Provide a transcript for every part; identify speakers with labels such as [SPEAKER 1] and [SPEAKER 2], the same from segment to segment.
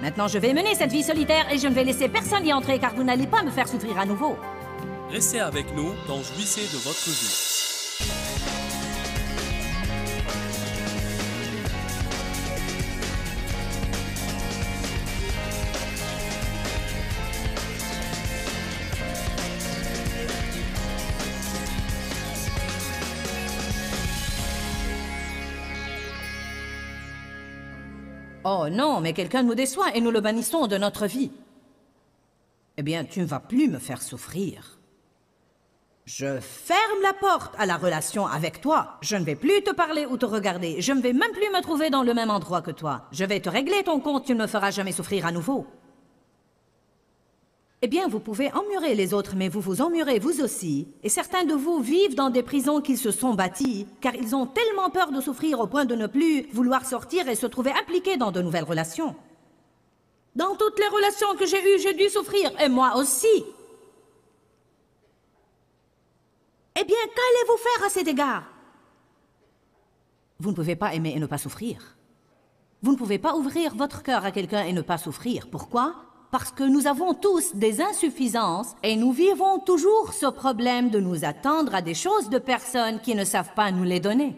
[SPEAKER 1] Maintenant, je vais mener cette vie solitaire et je ne vais laisser personne y entrer car vous n'allez pas me faire souffrir à nouveau.
[SPEAKER 2] Restez avec nous dans Jouissez de votre vie.
[SPEAKER 1] Oh non, mais quelqu'un nous déçoit et nous le bannissons de notre vie. Eh bien, tu ne vas plus me faire souffrir. Je ferme la porte à la relation avec toi. Je ne vais plus te parler ou te regarder. Je ne vais même plus me trouver dans le même endroit que toi. Je vais te régler ton compte, tu ne me feras jamais souffrir à nouveau. Eh bien, vous pouvez emmurer les autres, mais vous vous emmurez vous aussi. Et certains de vous vivent dans des prisons qu'ils se sont bâties, car ils ont tellement peur de souffrir au point de ne plus vouloir sortir et se trouver impliqués dans de nouvelles relations. Dans toutes les relations que j'ai eues, j'ai dû souffrir, et moi aussi. Eh bien, qu'allez-vous faire à cet égard? Vous ne pouvez pas aimer et ne pas souffrir. Vous ne pouvez pas ouvrir votre cœur à quelqu'un et ne pas souffrir. Pourquoi? Parce que nous avons tous des insuffisances et nous vivons toujours ce problème de nous attendre à des choses de personnes qui ne savent pas nous les donner.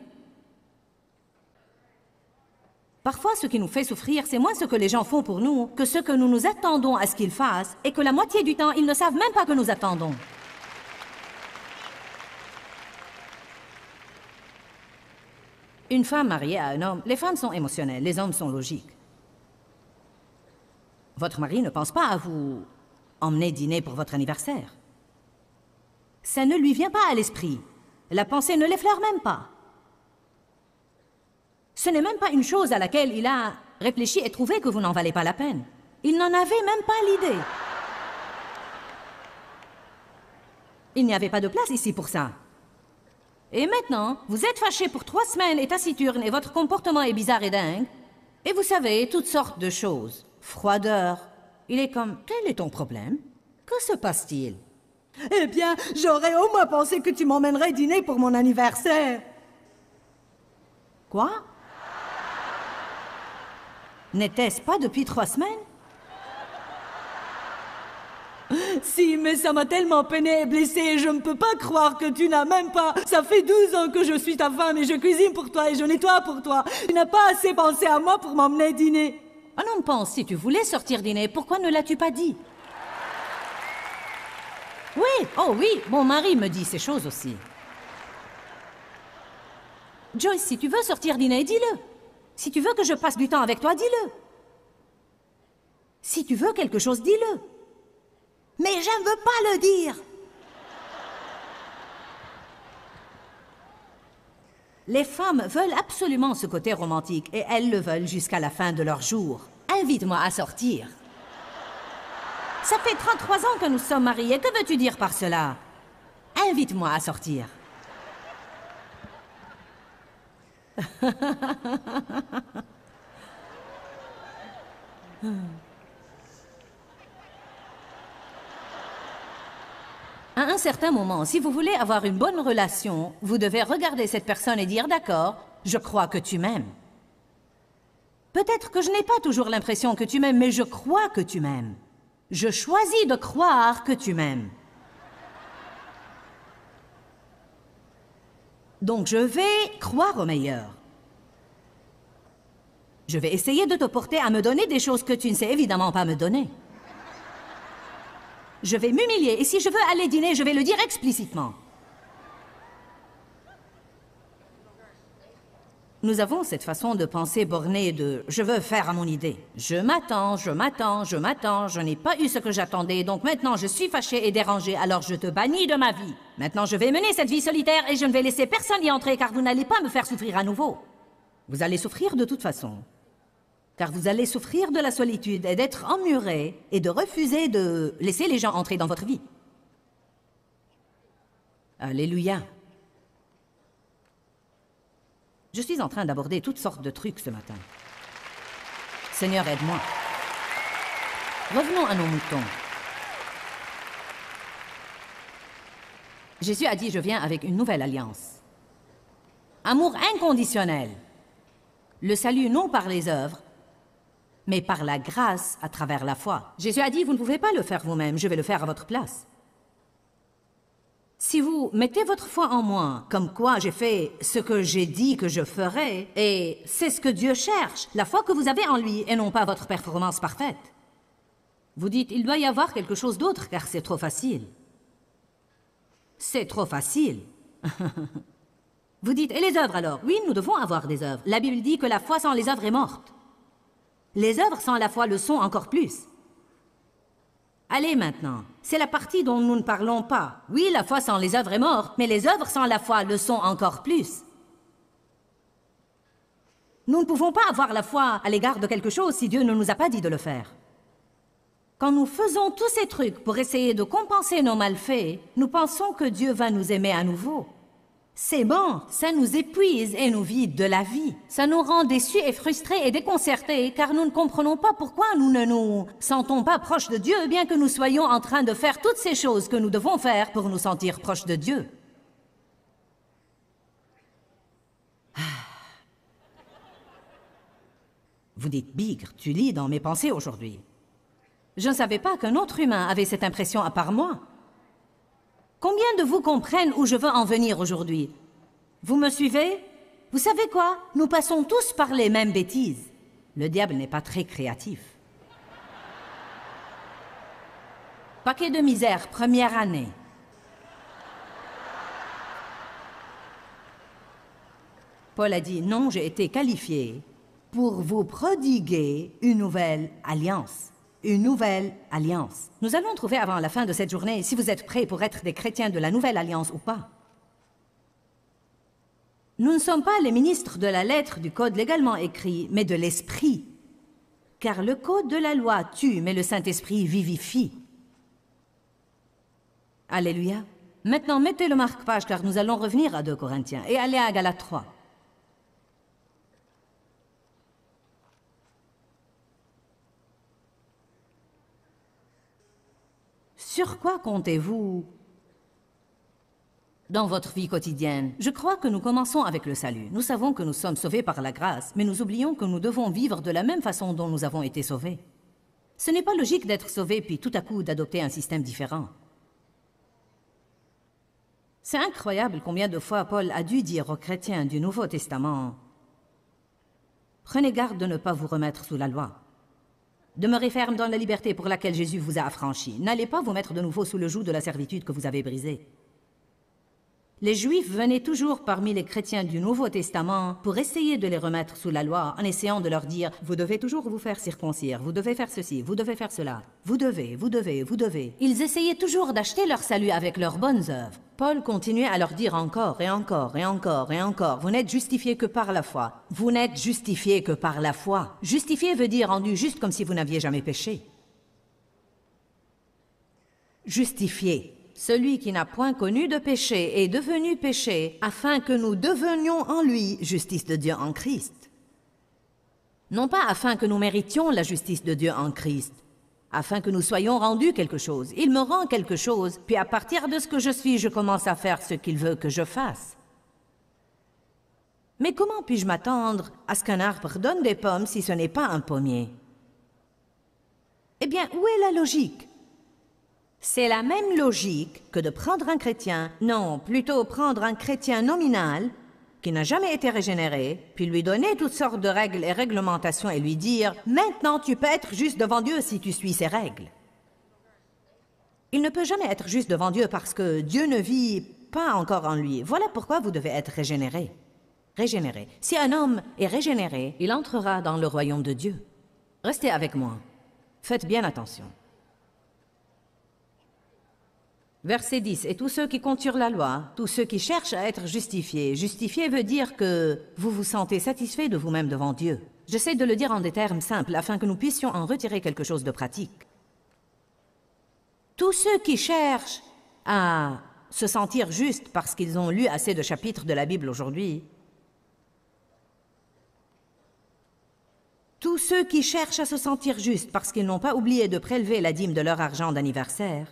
[SPEAKER 1] Parfois, ce qui nous fait souffrir, c'est moins ce que les gens font pour nous que ce que nous nous attendons à ce qu'ils fassent et que la moitié du temps, ils ne savent même pas que nous attendons. Une femme mariée à un homme, les femmes sont émotionnelles, les hommes sont logiques. Votre mari ne pense pas à vous emmener dîner pour votre anniversaire. Ça ne lui vient pas à l'esprit. La pensée ne l'effleure même pas. Ce n'est même pas une chose à laquelle il a réfléchi et trouvé que vous n'en valez pas la peine. Il n'en avait même pas l'idée. Il n'y avait pas de place ici pour ça. Et maintenant, vous êtes fâché pour 3 semaines et taciturne et votre comportement est bizarre et dingue. Et vous savez, toutes sortes de choses. Froideur. Il est comme, quel est ton problème? Que se passe-t-il?
[SPEAKER 3] Eh bien, j'aurais au moins pensé que tu m'emmènerais dîner pour mon anniversaire.
[SPEAKER 1] Quoi? N'était-ce pas depuis 3 semaines?
[SPEAKER 3] Si, mais ça m'a tellement peiné et blessé et je ne peux pas croire que tu n'as même pas... Ça fait 12 ans que je suis ta femme et je cuisine pour toi et je nettoie pour toi. Tu n'as pas assez pensé à moi pour m'emmener dîner.
[SPEAKER 1] Un homme pense, si tu voulais sortir dîner, pourquoi ne l'as-tu pas dit? Oui, oh oui, mon mari me dit ces choses aussi. Joyce, si tu veux sortir dîner, dis-le. Si tu veux que je passe du temps avec toi, dis-le. Si tu veux quelque chose, dis-le.
[SPEAKER 3] Mais je ne veux pas le dire.
[SPEAKER 1] Les femmes veulent absolument ce côté romantique et elles le veulent jusqu'à la fin de leur jour. Invite-moi à sortir. Ça fait 33 ans que nous sommes mariés. Que veux-tu dire par cela? Invite-moi à sortir. À un certain moment, si vous voulez avoir une bonne relation, vous devez regarder cette personne et dire « D'accord, je crois que tu m'aimes. » Peut-être que je n'ai pas toujours l'impression que tu m'aimes, mais je crois que tu m'aimes. Je choisis de croire que tu m'aimes. Donc je vais croire au meilleur. Je vais essayer de te porter à me donner des choses que tu ne sais évidemment pas me donner. Je vais m'humilier, et si je veux aller dîner, je vais le dire explicitement. Nous avons cette façon de penser bornée de « je veux faire à mon idée ». Je m'attends, je m'attends, je m'attends, je n'ai pas eu ce que j'attendais, donc maintenant je suis fâchée et dérangée, alors je te bannis de ma vie. Maintenant je vais mener cette vie solitaire et je ne vais laisser personne y entrer car vous n'allez pas me faire souffrir à nouveau. Vous allez souffrir de toute façon. Car vous allez souffrir de la solitude et d'être emmuré et de refuser de laisser les gens entrer dans votre vie. Alléluia. Je suis en train d'aborder toutes sortes de trucs ce matin. Seigneur, aide-moi. Revenons à nos moutons. Jésus a dit, je viens avec une nouvelle alliance. Amour inconditionnel. Le salut non par les œuvres, mais par la grâce à travers la foi. Jésus a dit, vous ne pouvez pas le faire vous-même, je vais le faire à votre place. Si vous mettez votre foi en moi, comme quoi j'ai fait ce que j'ai dit que je ferais, et c'est ce que Dieu cherche, la foi que vous avez en lui et non pas votre performance parfaite. Vous dites, il doit y avoir quelque chose d'autre car c'est trop facile. C'est trop facile. Vous dites, et les œuvres alors? Oui, nous devons avoir des œuvres. La Bible dit que la foi sans les œuvres est morte. Les œuvres sans la foi le sont encore plus. Allez maintenant, c'est la partie dont nous ne parlons pas. Oui, la foi sans les œuvres est morte, mais les œuvres sans la foi le sont encore plus. Nous ne pouvons pas avoir la foi à l'égard de quelque chose si Dieu ne nous a pas dit de le faire. Quand nous faisons tous ces trucs pour essayer de compenser nos malfaits, nous pensons que Dieu va nous aimer à nouveau. C'est bon, ça nous épuise et nous vide de la vie. Ça nous rend déçus et frustrés et déconcertés, car nous ne comprenons pas pourquoi nous ne nous sentons pas proches de Dieu, bien que nous soyons en train de faire toutes ces choses que nous devons faire pour nous sentir proches de Dieu. Vous dites, Bigre, tu lis dans mes pensées aujourd'hui. Je ne savais pas qu'un autre humain avait cette impression à part moi. Combien de vous comprennent où je veux en venir aujourd'hui? Vous me suivez? Vous savez quoi? Nous passons tous par les mêmes bêtises. Le diable n'est pas très créatif. Paquet de misère, première année. Paul a dit, non, j'ai été qualifié pour vous prodiguer une nouvelle alliance. Une nouvelle alliance. Nous allons trouver avant la fin de cette journée si vous êtes prêts pour être des chrétiens de la nouvelle alliance ou pas. Nous ne sommes pas les ministres de la lettre du code légalement écrit, mais de l'esprit. Car le code de la loi tue, mais le Saint-Esprit vivifie. Alléluia. Maintenant, mettez le marque-page car nous allons revenir à 2 Corinthiens et aller à Galates 3. Sur quoi comptez-vous dans votre vie quotidienne? Je crois que nous commençons avec le salut. Nous savons que nous sommes sauvés par la grâce, mais nous oublions que nous devons vivre de la même façon dont nous avons été sauvés. Ce n'est pas logique d'être sauvé puis tout à coup d'adopter un système différent. C'est incroyable combien de fois Paul a dû dire aux chrétiens du Nouveau Testament « Prenez garde de ne pas vous remettre sous la loi. Demeurez ferme dans la liberté pour laquelle Jésus vous a affranchi. N'allez pas vous mettre de nouveau sous le joug de la servitude que vous avez brisée. » Les Juifs venaient toujours parmi les chrétiens du Nouveau Testament pour essayer de les remettre sous la loi, en essayant de leur dire « Vous devez toujours vous faire circoncire, vous devez faire ceci, vous devez faire cela, vous devez, vous devez, vous devez. » Ils essayaient toujours d'acheter leur salut avec leurs bonnes œuvres. Paul continuait à leur dire encore et encore et encore et encore « Vous n'êtes justifiés que par la foi. Vous n'êtes justifiés que par la foi. » Justifié veut dire rendu juste comme si vous n'aviez jamais péché. Justifié. Celui qui n'a point connu de péché est devenu péché, afin que nous devenions en lui justice de Dieu en Christ. Non pas afin que nous méritions la justice de Dieu en Christ, afin que nous soyons rendus quelque chose. Il me rend quelque chose, puis à partir de ce que je suis, je commence à faire ce qu'il veut que je fasse. Mais comment puis-je m'attendre à ce qu'un arbre donne des pommes si ce n'est pas un pommier? Eh bien, où est la logique? C'est la même logique que de prendre un chrétien, non, plutôt prendre un chrétien nominal, qui n'a jamais été régénéré, puis lui donner toutes sortes de règles et réglementations et lui dire « Maintenant, tu peux être juste devant Dieu si tu suis ces règles. » Il ne peut jamais être juste devant Dieu parce que Dieu ne vit pas encore en lui. Voilà pourquoi vous devez être régénéré. Régénéré. Si un homme est régénéré, il entrera dans le royaume de Dieu. Restez avec moi. Faites bien attention. Verset 10. Et tous ceux qui comptent sur la loi, tous ceux qui cherchent à être justifiés. Justifié veut dire que vous vous sentez satisfait de vous-même devant Dieu. J'essaie de le dire en des termes simples afin que nous puissions en retirer quelque chose de pratique. Tous ceux qui cherchent à se sentir justes parce qu'ils ont lu assez de chapitres de la Bible aujourd'hui, tous ceux qui cherchent à se sentir justes parce qu'ils n'ont pas oublié de prélever la dîme de leur argent d'anniversaire,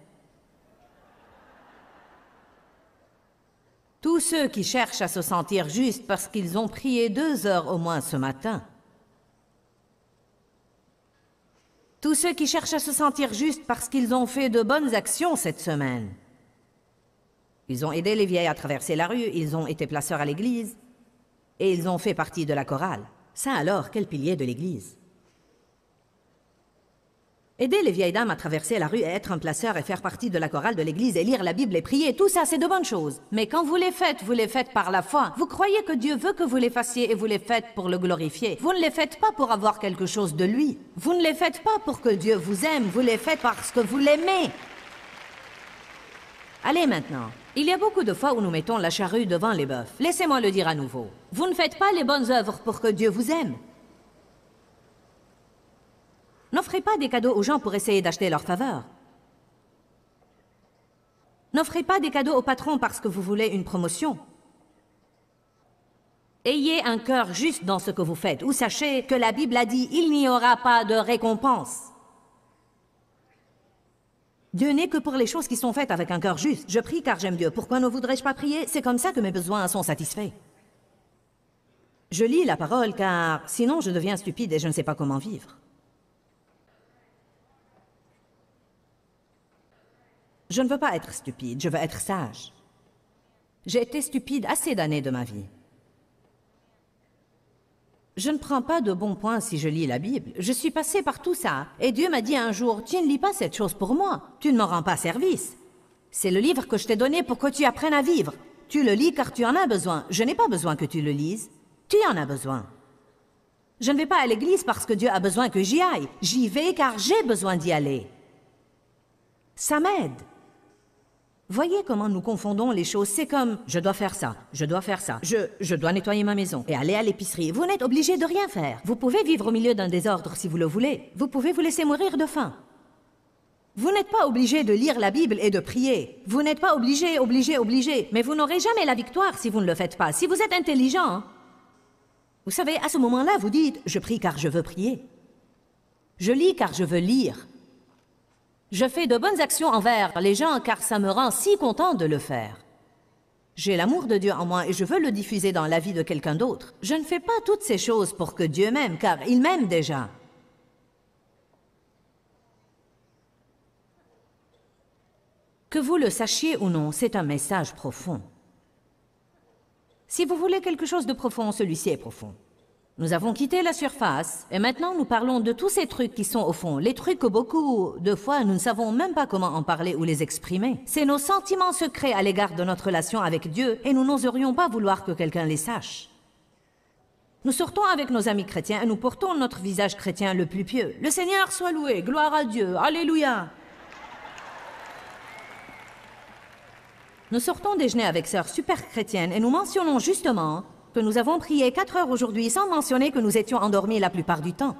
[SPEAKER 1] tous ceux qui cherchent à se sentir justes parce qu'ils ont prié 2 heures au moins ce matin. Tous ceux qui cherchent à se sentir justes parce qu'ils ont fait de bonnes actions cette semaine. Ils ont aidé les vieilles à traverser la rue, ils ont été placeurs à l'église, et ils ont fait partie de la chorale. Ça alors, quel pilier de l'église? Aider les vieilles dames à traverser la rue et être un placeur et faire partie de la chorale de l'église et lire la Bible et prier, tout ça c'est de bonnes choses. Mais quand vous les faites par la foi. Vous croyez que Dieu veut que vous les fassiez et vous les faites pour le glorifier. Vous ne les faites pas pour avoir quelque chose de lui. Vous ne les faites pas pour que Dieu vous aime, vous les faites parce que vous l'aimez. Allez maintenant. Il y a beaucoup de fois où nous mettons la charrue devant les bœufs. Laissez-moi le dire à nouveau. Vous ne faites pas les bonnes œuvres pour que Dieu vous aime. N'offrez pas des cadeaux aux gens pour essayer d'acheter leur faveur. N'offrez pas des cadeaux au patron parce que vous voulez une promotion. Ayez un cœur juste dans ce que vous faites, ou sachez que la Bible a dit « Il n'y aura pas de récompense ». Dieu n'est que pour les choses qui sont faites avec un cœur juste. Je prie car j'aime Dieu. Pourquoi ne voudrais-je pas prier? C'est comme ça que mes besoins sont satisfaits. Je lis la parole car sinon je deviens stupide et je ne sais pas comment vivre. Je ne veux pas être stupide, je veux être sage. J'ai été stupide assez d'années de ma vie. Je ne prends pas de bons points si je lis la Bible. Je suis passée par tout ça. Et Dieu m'a dit un jour, tu ne lis pas cette chose pour moi. Tu ne me rends pas service. C'est le livre que je t'ai donné pour que tu apprennes à vivre. Tu le lis car tu en as besoin. Je n'ai pas besoin que tu le lises. Tu en as besoin. Je ne vais pas à l'église parce que Dieu a besoin que j'y aille. J'y vais car j'ai besoin d'y aller. Ça m'aide. Voyez comment nous confondons les choses. C'est comme, je dois faire ça, je dois faire ça, je dois nettoyer ma maison et aller à l'épicerie. Vous n'êtes obligé de rien faire. Vous pouvez vivre au milieu d'un désordre si vous le voulez. Vous pouvez vous laisser mourir de faim. Vous n'êtes pas obligé de lire la Bible et de prier. Vous n'êtes pas obligé, mais vous n'aurez jamais la victoire si vous ne le faites pas. Si vous êtes intelligent, vous savez, à ce moment-là, vous dites, je prie car je veux prier. Je lis car je veux lire. Je fais de bonnes actions envers les gens car ça me rend si content de le faire. J'ai l'amour de Dieu en moi et je veux le diffuser dans la vie de quelqu'un d'autre. Je ne fais pas toutes ces choses pour que Dieu m'aime car il m'aime déjà. Que vous le sachiez ou non, c'est un message profond. Si vous voulez quelque chose de profond, celui-ci est profond. Nous avons quitté la surface et maintenant nous parlons de tous ces trucs qui sont au fond. Les trucs que beaucoup de fois nous ne savons même pas comment en parler ou les exprimer. C'est nos sentiments secrets à l'égard de notre relation avec Dieu et nous n'oserions pas vouloir que quelqu'un les sache. Nous sortons avec nos amis chrétiens et nous portons notre visage chrétien le plus pieux. Le Seigneur soit loué, gloire à Dieu, alléluia. Nous sortons déjeuner avec sœurs super chrétiennes et nous mentionnons justement que nous avons prié 4 heures aujourd'hui sans mentionner que nous étions endormis la plupart du temps.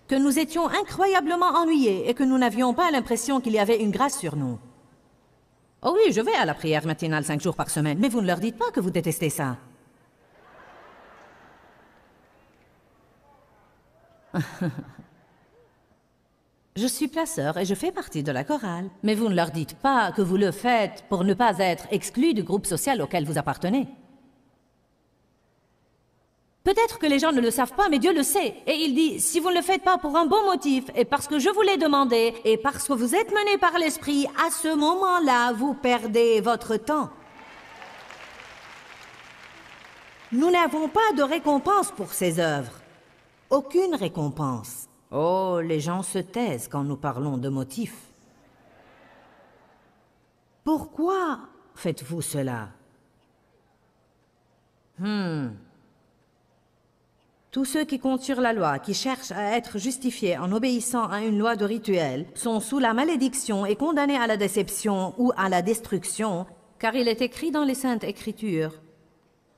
[SPEAKER 1] Que nous étions incroyablement ennuyés et que nous n'avions pas l'impression qu'il y avait une grâce sur nous. Oh oui, je vais à la prière matinale 5 jours par semaine, mais vous ne leur dites pas que vous détestez ça. Je suis placeur et je fais partie de la chorale. Mais vous ne leur dites pas que vous le faites pour ne pas être exclu du groupe social auquel vous appartenez. Peut-être que les gens ne le savent pas, mais Dieu le sait. Et il dit, si vous ne le faites pas pour un bon motif, et parce que je vous l'ai demandé, et parce que vous êtes menés par l'Esprit, à ce moment-là, vous perdez votre temps. Nous n'avons pas de récompense pour ces œuvres. Aucune récompense. Oh, les gens se taisent quand nous parlons de motifs. Pourquoi faites-vous cela? Tous ceux qui comptent sur la loi, qui cherchent à être justifiés en obéissant à une loi de rituel, sont sous la malédiction et condamnés à la déception ou à la destruction, car il est écrit dans les Saintes Écritures.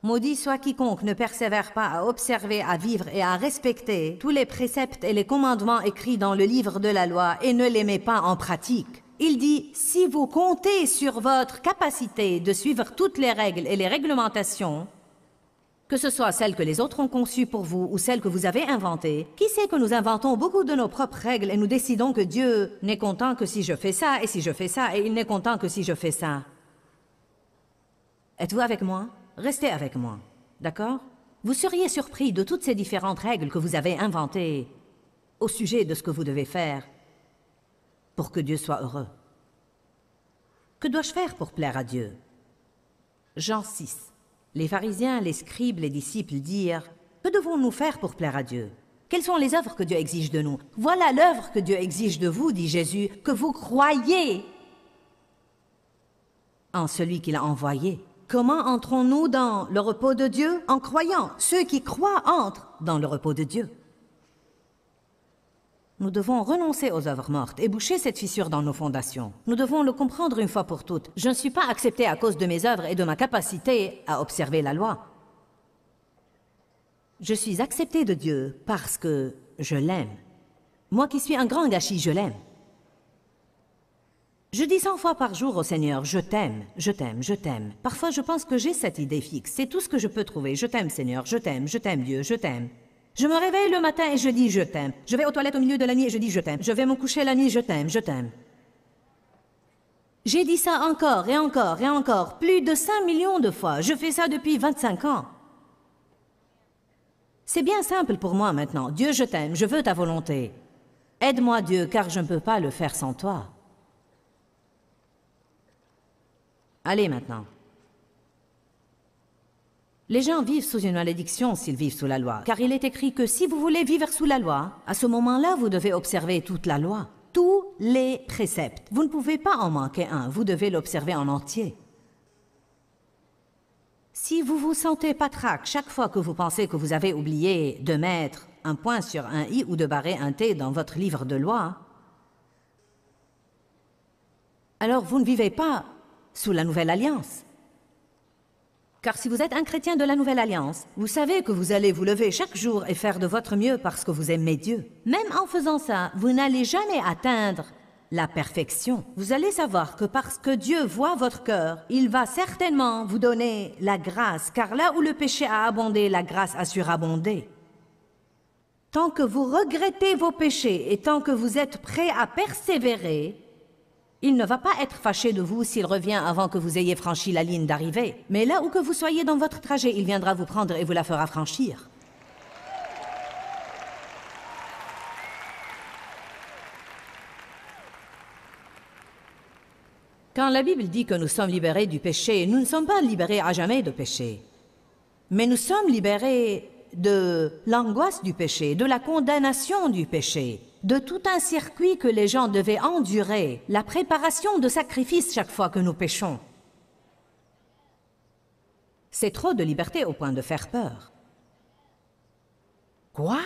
[SPEAKER 1] Maudit soit quiconque ne persévère pas à observer, à vivre et à respecter tous les préceptes et les commandements écrits dans le livre de la loi et ne les met pas en pratique. Il dit, si vous comptez sur votre capacité de suivre toutes les règles et les réglementations, que ce soit celles que les autres ont conçues pour vous ou celles que vous avez inventées, qui sait que nous inventons beaucoup de nos propres règles et nous décidons que Dieu n'est content que si je fais ça et si je fais ça et il n'est content que si je fais ça. Êtes-vous avec moi? Restez avec moi. D'accord? Vous seriez surpris de toutes ces différentes règles que vous avez inventées au sujet de ce que vous devez faire pour que Dieu soit heureux. Que dois-je faire pour plaire à Dieu? Jean 6. Les pharisiens, les scribes, les disciples dirent: que devons-nous faire pour plaire à Dieu? Quelles sont les œuvres que Dieu exige de nous? Voilà l'œuvre que Dieu exige de vous, dit Jésus, que vous croyez en celui qu'il a envoyé. Comment entrons-nous dans le repos de Dieu? En croyant. Ceux qui croient entrent dans le repos de Dieu. Nous devons renoncer aux œuvres mortes et boucher cette fissure dans nos fondations. Nous devons le comprendre une fois pour toutes. Je ne suis pas accepté à cause de mes œuvres et de ma capacité à observer la loi. Je suis accepté de Dieu parce que je l'aime. Moi qui suis un grand gâchis, je l'aime. Je dis 100 fois par jour au Seigneur: je t'aime, je t'aime, je t'aime. Parfois je pense que j'ai cette idée fixe. C'est tout ce que je peux trouver. Je t'aime Seigneur, je t'aime Dieu, je t'aime. Je me réveille le matin et je dis je t'aime. Je vais aux toilettes au milieu de la nuit et je dis je t'aime. Je vais me coucher la nuit, je t'aime, je t'aime. J'ai dit ça encore et encore et encore, plus de 5 millions de fois. Je fais ça depuis 25 ans. C'est bien simple pour moi maintenant. Dieu, je t'aime, je veux ta volonté. Aide-moi Dieu, car je ne peux pas le faire sans toi. Allez maintenant. Les gens vivent sous une malédiction s'ils vivent sous la loi, car il est écrit que si vous voulez vivre sous la loi, à ce moment-là, vous devez observer toute la loi, tous les préceptes. Vous ne pouvez pas en manquer un, vous devez l'observer en entier. Si vous vous sentez patraque chaque fois que vous pensez que vous avez oublié de mettre un point sur un i ou de barrer un t dans votre livre de loi, alors vous ne vivez pas sous la Nouvelle Alliance. Car si vous êtes un chrétien de la Nouvelle Alliance, vous savez que vous allez vous lever chaque jour et faire de votre mieux parce que vous aimez Dieu. Même en faisant ça, vous n'allez jamais atteindre la perfection. Vous allez savoir que parce que Dieu voit votre cœur, il va certainement vous donner la grâce, car là où le péché a abondé, la grâce a surabondé. Tant que vous regrettez vos péchés et tant que vous êtes prêt à persévérer, il ne va pas être fâché de vous s'il revient avant que vous ayez franchi la ligne d'arrivée. Mais là où que vous soyez dans votre trajet, il viendra vous prendre et vous la fera franchir. Quand la Bible dit que nous sommes libérés du péché, nous ne sommes pas libérés à jamais de péché. Mais nous sommes libérés de l'angoisse du péché, de la condamnation du péché, de tout un circuit que les gens devaient endurer, la préparation de sacrifices chaque fois que nous péchons. C'est trop de liberté au point de faire peur. Quoi?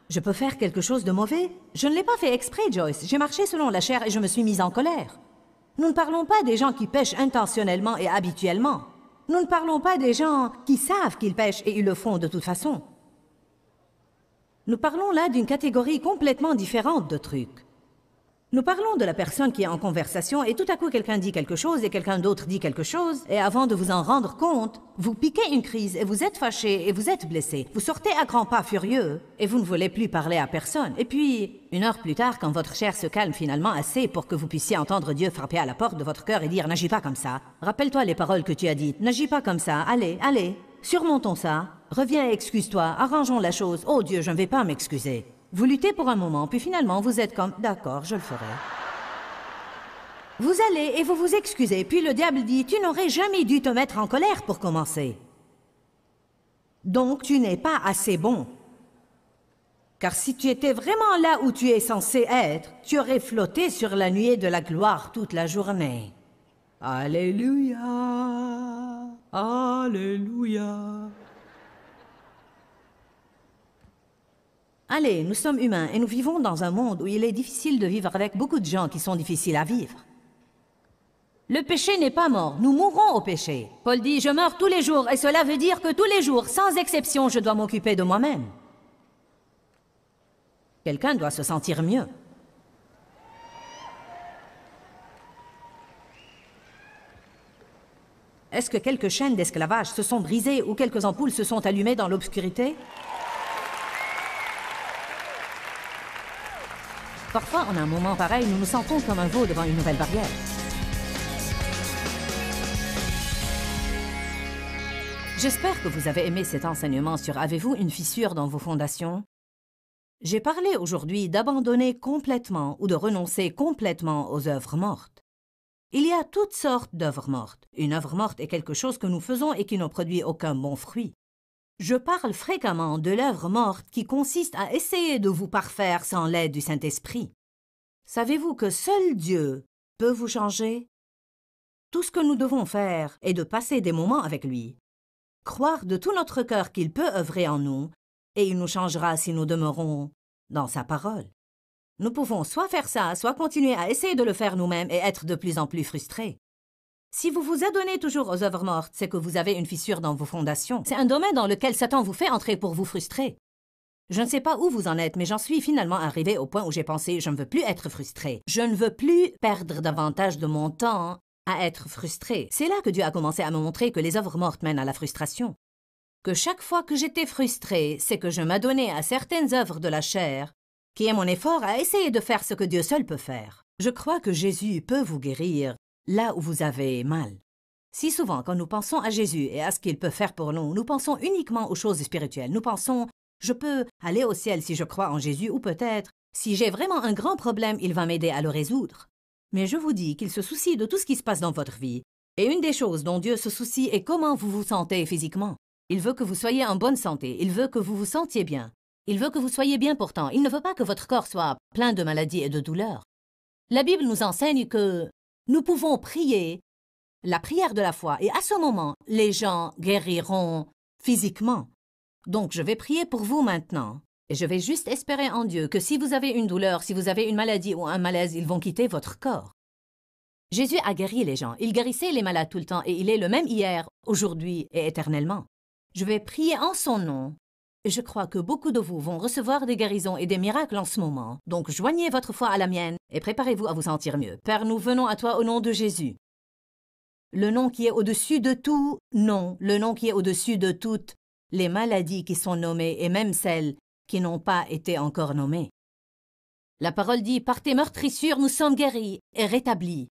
[SPEAKER 1] Je peux faire quelque chose de mauvais? Je ne l'ai pas fait exprès, Joyce. J'ai marché selon la chair et je me suis mise en colère. Nous ne parlons pas des gens qui pêchent intentionnellement et habituellement. Nous ne parlons pas des gens qui savent qu'ils pêchent et ils le font de toute façon. Nous parlons là d'une catégorie complètement différente de trucs. Nous parlons de la personne qui est en conversation et tout à coup quelqu'un dit quelque chose et quelqu'un d'autre dit quelque chose et avant de vous en rendre compte, vous piquez une crise et vous êtes fâché et vous êtes blessé. Vous sortez à grands pas furieux et vous ne voulez plus parler à personne. Et puis, 1 heure plus tard, quand votre chair se calme finalement assez pour que vous puissiez entendre Dieu frapper à la porte de votre cœur et dire « N'agis pas comme ça. Rappelle-toi les paroles que tu as dites. N'agis pas comme ça. Allez, allez. Surmontons ça. Reviens et excuse-toi. Arrangeons la chose. Oh Dieu, je ne vais pas m'excuser. » Vous luttez pour un moment, puis finalement vous êtes comme « D'accord, je le ferai. » Vous allez et vous vous excusez, puis le diable dit « Tu n'aurais jamais dû te mettre en colère pour commencer. Donc tu n'es pas assez bon. Car si tu étais vraiment là où tu es censé être, tu aurais flotté sur la nuée de la gloire toute la journée. » Alléluia, Alléluia. Allez, nous sommes humains et nous vivons dans un monde où il est difficile de vivre avec beaucoup de gens qui sont difficiles à vivre. Le péché n'est pas mort, nous mourrons au péché. Paul dit « Je meurs tous les jours » et cela veut dire que tous les jours, sans exception, je dois m'occuper de moi-même. Quelqu'un doit se sentir mieux. Est-ce que quelques chaînes d'esclavage se sont brisées ou quelques ampoules se sont allumées dans l'obscurité? Parfois, en un moment pareil, nous nous sentons comme un veau devant une nouvelle barrière. J'espère que vous avez aimé cet enseignement sur avez-vous une fissure dans vos fondations? J'ai parlé aujourd'hui d'abandonner complètement ou de renoncer complètement aux œuvres mortes. Il y a toutes sortes d'œuvres mortes. Une œuvre morte est quelque chose que nous faisons et qui ne produit aucun bon fruit. Je parle fréquemment de l'œuvre morte qui consiste à essayer de vous parfaire sans l'aide du Saint-Esprit. Savez-vous que seul Dieu peut vous changer? Tout ce que nous devons faire est de passer des moments avec lui, croire de tout notre cœur qu'il peut œuvrer en nous, et il nous changera si nous demeurons dans sa parole. Nous pouvons soit faire ça, soit continuer à essayer de le faire nous-mêmes et être de plus en plus frustrés. Si vous vous adonnez toujours aux œuvres mortes, c'est que vous avez une fissure dans vos fondations. C'est un domaine dans lequel Satan vous fait entrer pour vous frustrer. Je ne sais pas où vous en êtes, mais j'en suis finalement arrivé au point où j'ai pensé « je ne veux plus être frustré. Je ne veux plus perdre davantage de mon temps à être frustré. » C'est là que Dieu a commencé à me montrer que les œuvres mortes mènent à la frustration. Que chaque fois que j'étais frustré, c'est que je m'adonnais à certaines œuvres de la chair, qui est mon effort à essayer de faire ce que Dieu seul peut faire. Je crois que Jésus peut vous guérir là où vous avez mal. Si souvent, quand nous pensons à Jésus et à ce qu'il peut faire pour nous, nous pensons uniquement aux choses spirituelles. Nous pensons « je peux aller au ciel si je crois en Jésus » ou peut-être « si j'ai vraiment un grand problème, il va m'aider à le résoudre ». Mais je vous dis qu'il se soucie de tout ce qui se passe dans votre vie. Et une des choses dont Dieu se soucie est comment vous vous sentez physiquement. Il veut que vous soyez en bonne santé. Il veut que vous vous sentiez bien. Il veut que vous soyez bien portant. Il ne veut pas que votre corps soit plein de maladies et de douleurs. La Bible nous enseigne que nous pouvons prier la prière de la foi et à ce moment, les gens guériront physiquement. Donc, je vais prier pour vous maintenant. Et je vais juste espérer en Dieu que si vous avez une douleur, si vous avez une maladie ou un malaise, ils vont quitter votre corps. Jésus a guéri les gens. Il guérissait les malades tout le temps et il est le même hier, aujourd'hui et éternellement. Je vais prier en son nom. Et je crois que beaucoup de vous vont recevoir des guérisons et des miracles en ce moment. Donc, joignez votre foi à la mienne et préparez-vous à vous sentir mieux. Père, nous venons à toi au nom de Jésus. Le nom qui est au-dessus de tout nom, le nom qui est au-dessus de toutes les maladies qui sont nommées et même celles qui n'ont pas été encore nommées. La parole dit, par tes meurtrissures, nous sommes guéris et rétablis.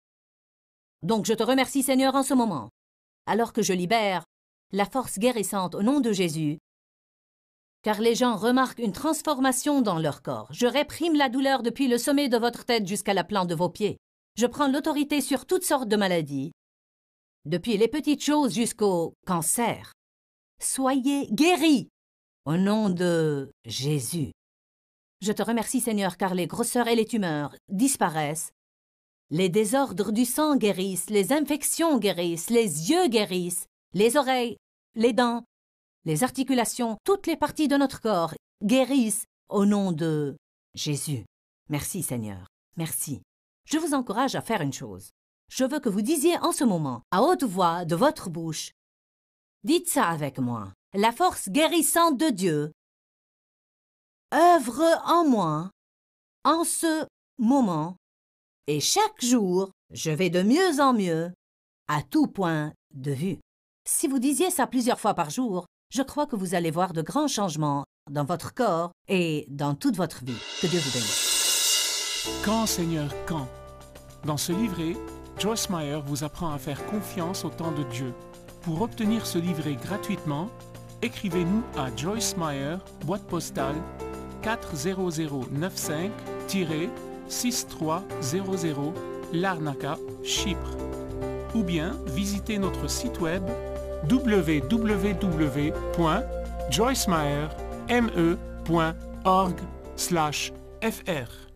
[SPEAKER 1] Donc, je te remercie, Seigneur, en ce moment, alors que je libère la force guérissante au nom de Jésus, car les gens remarquent une transformation dans leur corps. Je réprime la douleur depuis le sommet de votre tête jusqu'à la plante de vos pieds. Je prends l'autorité sur toutes sortes de maladies, depuis les petites choses jusqu'au cancer. Soyez guéris au nom de Jésus. Je te remercie, Seigneur, car les grosseurs et les tumeurs disparaissent. Les désordres du sang guérissent, les infections guérissent, les yeux guérissent, les oreilles, les dents, les articulations, toutes les parties de notre corps guérissent au nom de Jésus. Merci, Seigneur. Merci. Je vous encourage à faire une chose. Je veux que vous disiez en ce moment, à haute voix de votre bouche, dites ça avec moi. La force guérissante de Dieu œuvre en moi en ce moment et chaque jour, je vais de mieux en mieux à tout point de vue. Si vous disiez ça plusieurs fois par jour, je crois que vous allez voir de grands changements dans votre corps et dans toute votre vie. Que Dieu vous bénisse.
[SPEAKER 4] Quand, Seigneur, quand? Dans ce livret, Joyce Meyer vous apprend à faire confiance au temps de Dieu. Pour obtenir ce livret gratuitement, écrivez-nous à Joyce Meyer, boîte postale 40095-6300 Larnaca, Chypre. Ou bien visitez notre site web www.joycemeyer.org/fr.